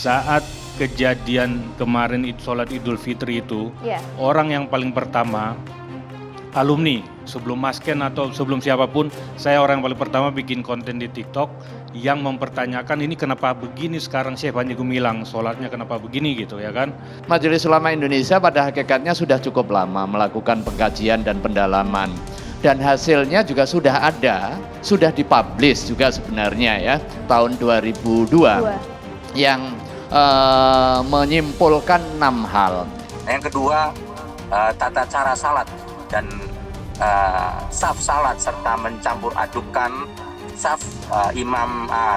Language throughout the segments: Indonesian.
saat kejadian kemarin sholat Idul Fitri itu, orang yang paling pertama, alumni, sebelum Masken atau sebelum siapapun, saya orang yang paling pertama bikin konten di TikTok yang mempertanyakan ini kenapa begini sekarang Syekh Panji Gumilang, sholatnya kenapa begini gitu ya kan. Majelis Ulama Indonesia pada hakikatnya sudah cukup lama melakukan pengkajian dan pendalaman. Dan hasilnya juga sudah ada, sudah dipublish juga sebenarnya ya, tahun 2002 yang menyimpulkan 6 hal. Yang kedua, tata cara salat dan saf salat serta mencampur adukan saf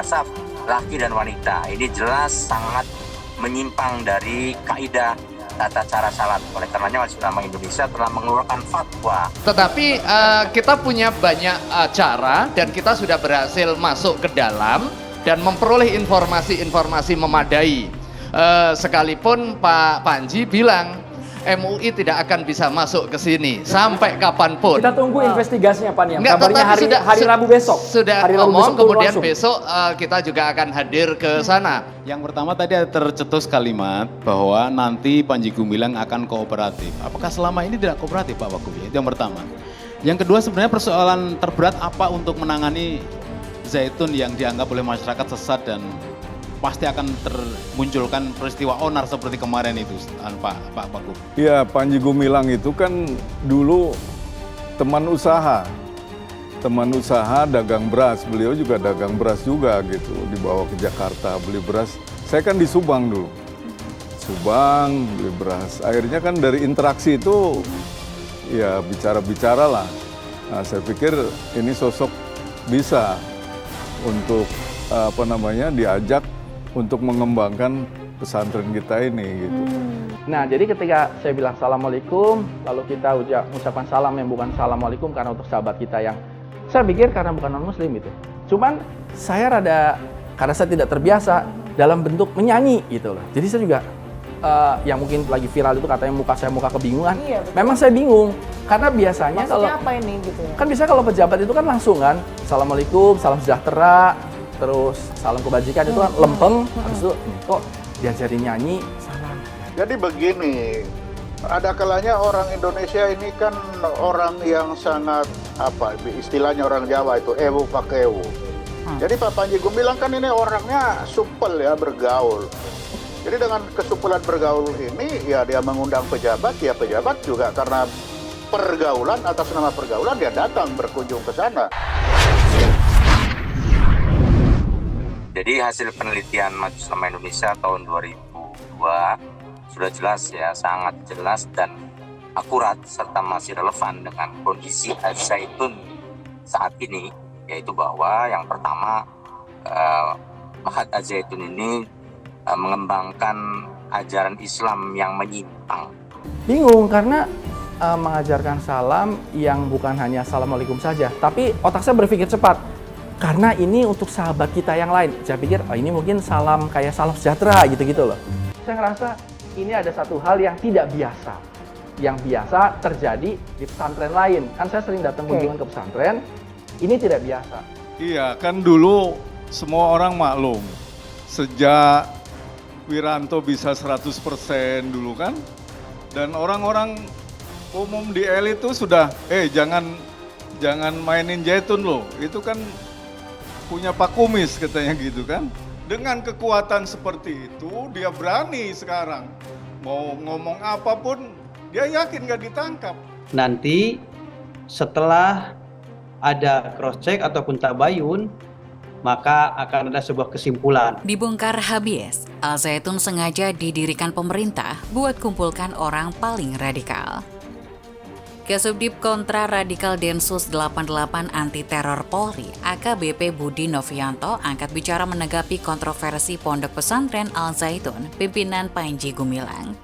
saf laki dan wanita. Ini jelas sangat menyimpang dari kaidah tata cara salat. Oleh karenanya Majelis Ulama Indonesia telah mengeluarkan fatwa. Tetapi kita punya banyak cara dan kita sudah berhasil masuk ke dalam dan memperoleh informasi-informasi memadai. Sekalipun Pak Panji bilang MUI tidak akan bisa masuk ke sini sampai kapanpun. Kita tunggu investigasinya Pak Niam. Enggak, Kabarnya hari Rabu besok. Sudah hari Rabu ngomong, besok kemudian langsung. besok kita juga akan hadir ke sana. Yang pertama tadi ada tercetus kalimat bahwa nanti Panji Gumilang akan kooperatif. Apakah selama ini tidak kooperatif Pak Wagub? Itu yang pertama. Yang kedua sebenarnya persoalan terberat apa untuk menangani Zaitun yang dianggap oleh masyarakat sesat dan pasti akan termunculkan peristiwa onar seperti kemarin itu Pak Wagub. Iya, Panji Gumilang itu kan dulu teman usaha dagang beras, beliau juga dagang beras juga gitu, dibawa ke Jakarta beli beras. Saya kan di Subang dulu, Subang beli beras. Akhirnya kan dari interaksi itu ya bicara-bicara lah. Nah, saya pikir ini sosok bisa untuk diajak untuk mengembangkan pesantren kita ini gitu. Nah, jadi ketika saya bilang Assalamualaikum, lalu kita ucapkan salam yang bukan Assalamualaikum karena untuk sahabat kita yang saya pikir karena bukan non-muslim gitu. Cuman saya karena saya tidak terbiasa dalam bentuk menyanyi gitu loh. Jadi saya juga yang mungkin lagi viral itu katanya muka kebingungan. Iya, memang saya bingung karena biasanya maksudnya kalau apa ini gitu ya? Kan biasanya kalau pejabat itu kan langsung kan Assalamualaikum, salam sejahtera, terus salam kebajikan itu kan lempeng, habis itu kok diajarin nyanyi salam. Jadi begini, ada kalanya orang Indonesia ini kan orang yang sangat istilahnya orang Jawa itu ewu pakai ewu. Jadi Pak Panji Gumilang kan ini orangnya supel ya bergaul. Jadi dengan kesupelan bergaul ini ya dia mengundang pejabat, ya pejabat juga karena pergaulan, atas nama pergaulan dia datang berkunjung ke sana. Jadi hasil penelitian Majelis Ulama Indonesia tahun 2002 sudah jelas ya, sangat jelas dan akurat serta masih relevan dengan kondisi Al-Zaitun saat ini, yaitu bahwa yang pertama Mahat Al-Zaitun ini mengembangkan ajaran Islam yang menyimpang. Bingung karena mengajarkan salam yang bukan hanya Assalamualaikum saja, tapi otak saya berpikir cepat. Karena ini untuk sahabat kita yang lain. Saya pikir ini mungkin salam kayak salam sejahtera gitu-gitu loh. Saya ngerasa ini ada satu hal yang tidak biasa. Yang biasa terjadi di pesantren lain. Kan saya sering datang kunjungan ke pesantren, ini tidak biasa. Iya, kan dulu semua orang maklum. Sejak Wiranto bisa 100% dulu kan. Dan orang-orang umum di elit itu sudah, jangan mainin Zaitun loh. Itu kan punya Pak Kumis katanya gitu kan. Dengan kekuatan seperti itu dia berani sekarang. Mau ngomong apapun dia yakin gak ditangkap. Nanti setelah ada cross check ataupun tabayun, maka akan ada sebuah kesimpulan. Dibongkar habis, Al-Zaitun sengaja didirikan pemerintah buat kumpulkan orang paling radikal. Kasubdit Kontra Radikal Densus 88 Anti Teror Polri, AKBP Budi Novianto angkat bicara menanggapi kontroversi Pondok Pesantren Al-Zaitun, pimpinan Panji Gumilang.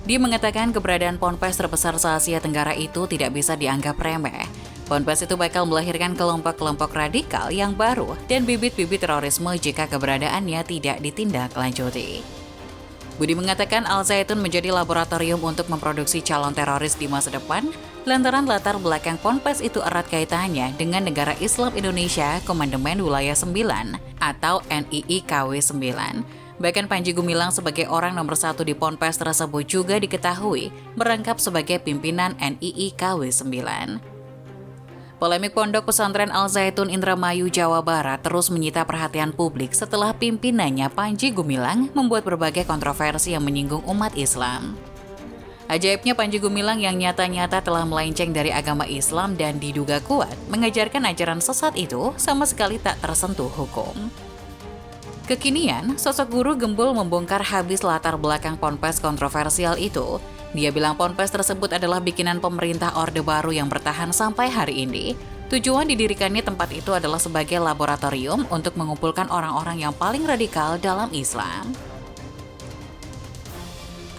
Dia mengatakan keberadaan ponpes terbesar se-Asia Tenggara itu tidak bisa dianggap remeh. Ponpes itu bakal melahirkan kelompok-kelompok radikal yang baru dan bibit-bibit terorisme jika keberadaannya tidak ditindaklanjuti. Budi mengatakan Al-Zaitun menjadi laboratorium untuk memproduksi calon teroris di masa depan, lantaran latar belakang ponpes itu erat kaitannya dengan Negara Islam Indonesia Komandemen Wilayah 9 atau NII KW 9. Bahkan Panji Gumilang sebagai orang nomor 1 di Ponpes tersebut juga diketahui merangkap sebagai pimpinan NII KW 9. Polemik Pondok Pesantren Al Zaitun Indramayu, Jawa Barat terus menyita perhatian publik setelah pimpinannya Panji Gumilang membuat berbagai kontroversi yang menyinggung umat Islam. Ajaibnya Panji Gumilang yang nyata-nyata telah melenceng dari agama Islam dan diduga kuat mengajarkan ajaran sesat itu sama sekali tak tersentuh hukum. Kekinian, sosok guru gembul membongkar habis latar belakang ponpes kontroversial itu. Dia bilang ponpes tersebut adalah bikinan pemerintah Orde Baru yang bertahan sampai hari ini. Tujuan didirikannya tempat itu adalah sebagai laboratorium untuk mengumpulkan orang-orang yang paling radikal dalam Islam.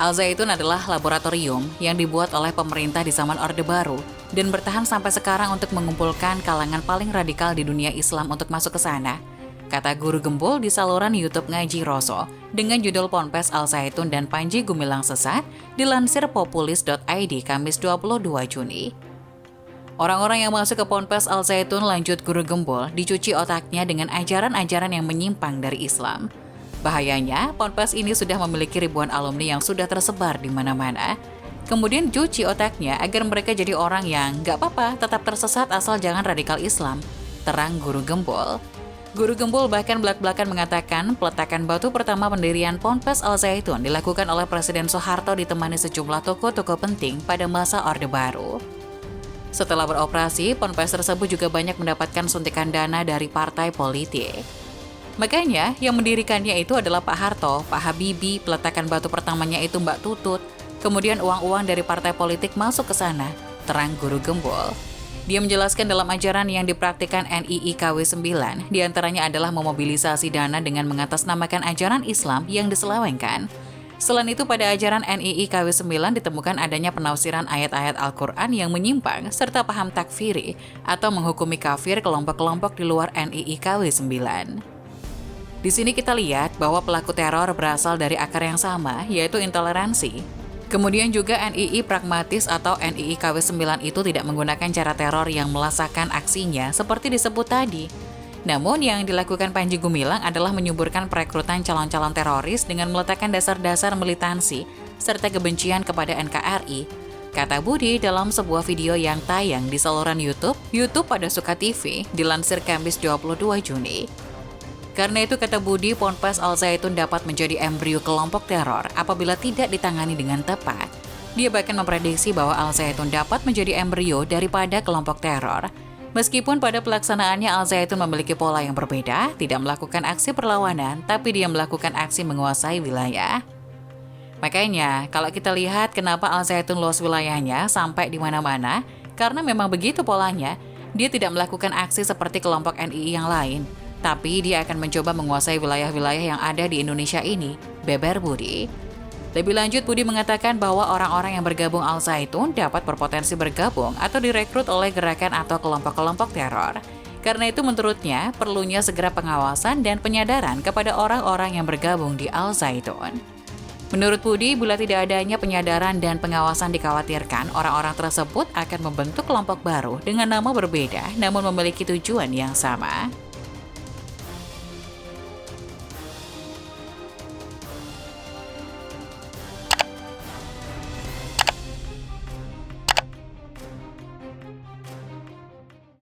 Al Zaitun adalah laboratorium yang dibuat oleh pemerintah di zaman Orde Baru dan bertahan sampai sekarang untuk mengumpulkan kalangan paling radikal di dunia Islam untuk masuk ke sana, kata guru gembul di saluran YouTube Ngaji Roso dengan judul Ponpes Al Zaitun dan Panji Gumilang Sesat dilansir populis.id Kamis 22 Juni. Orang-orang yang masuk ke Ponpes Al Zaitun, lanjut guru gembul, dicuci otaknya dengan ajaran-ajaran yang menyimpang dari Islam. Bahayanya, Ponpes ini sudah memiliki ribuan alumni yang sudah tersebar di mana-mana. Kemudian cuci otaknya agar mereka jadi orang yang gak apa-apa tetap tersesat asal jangan radikal Islam, terang guru gembul. Guru gembul bahkan belak-belakan mengatakan peletakan batu pertama pendirian Ponpes Al Zaitun dilakukan oleh Presiden Soeharto ditemani sejumlah tokoh-tokoh penting pada masa Orde Baru. Setelah beroperasi, Ponpes tersebut juga banyak mendapatkan suntikan dana dari partai politik. Makanya, yang mendirikannya itu adalah Pak Harto, Pak Habibie, peletakan batu pertamanya itu Mbak Tutut, kemudian uang-uang dari partai politik masuk ke sana, terang guru gembul. Dia menjelaskan dalam ajaran yang dipraktikkan NII KW 9, diantaranya adalah memobilisasi dana dengan mengatasnamakan ajaran Islam yang diselewengkan. Selain itu, pada ajaran NII KW 9 ditemukan adanya penafsiran ayat-ayat Al-Quran yang menyimpang serta paham takfiri atau menghukumi kafir kelompok-kelompok di luar NII KW 9. Di sini kita lihat bahwa pelaku teror berasal dari akar yang sama, yaitu intoleransi. Kemudian juga NII pragmatis atau NII KW 9 itu tidak menggunakan cara teror yang melasakan aksinya seperti disebut tadi. Namun yang dilakukan Panji Gumilang adalah menyuburkan perekrutan calon-calon teroris dengan meletakkan dasar-dasar militansi serta kebencian kepada NKRI, kata Budi dalam sebuah video yang tayang di saluran YouTube pada Suka TV, dilansir Kamis 22 Juni. Karena itu, kata Budi, Ponpes Al Zaitun dapat menjadi embrio kelompok teror apabila tidak ditangani dengan tepat. Dia bahkan memprediksi bahwa Al Zaitun dapat menjadi embrio daripada kelompok teror. Meskipun pada pelaksanaannya Al Zaitun memiliki pola yang berbeda, tidak melakukan aksi perlawanan, tapi dia melakukan aksi menguasai wilayah. Makanya, kalau kita lihat kenapa Al Zaitun luas wilayahnya sampai di mana-mana, karena memang begitu polanya, dia tidak melakukan aksi seperti kelompok NII yang lain. Tapi dia akan mencoba menguasai wilayah-wilayah yang ada di Indonesia ini, beber Budi. Lebih lanjut, Budi mengatakan bahwa orang-orang yang bergabung Al Zaitun dapat berpotensi bergabung atau direkrut oleh gerakan atau kelompok-kelompok teror. Karena itu menurutnya, perlunya segera pengawasan dan penyadaran kepada orang-orang yang bergabung di Al Zaitun. Menurut Budi, bila tidak adanya penyadaran dan pengawasan dikhawatirkan, orang-orang tersebut akan membentuk kelompok baru dengan nama berbeda namun memiliki tujuan yang sama.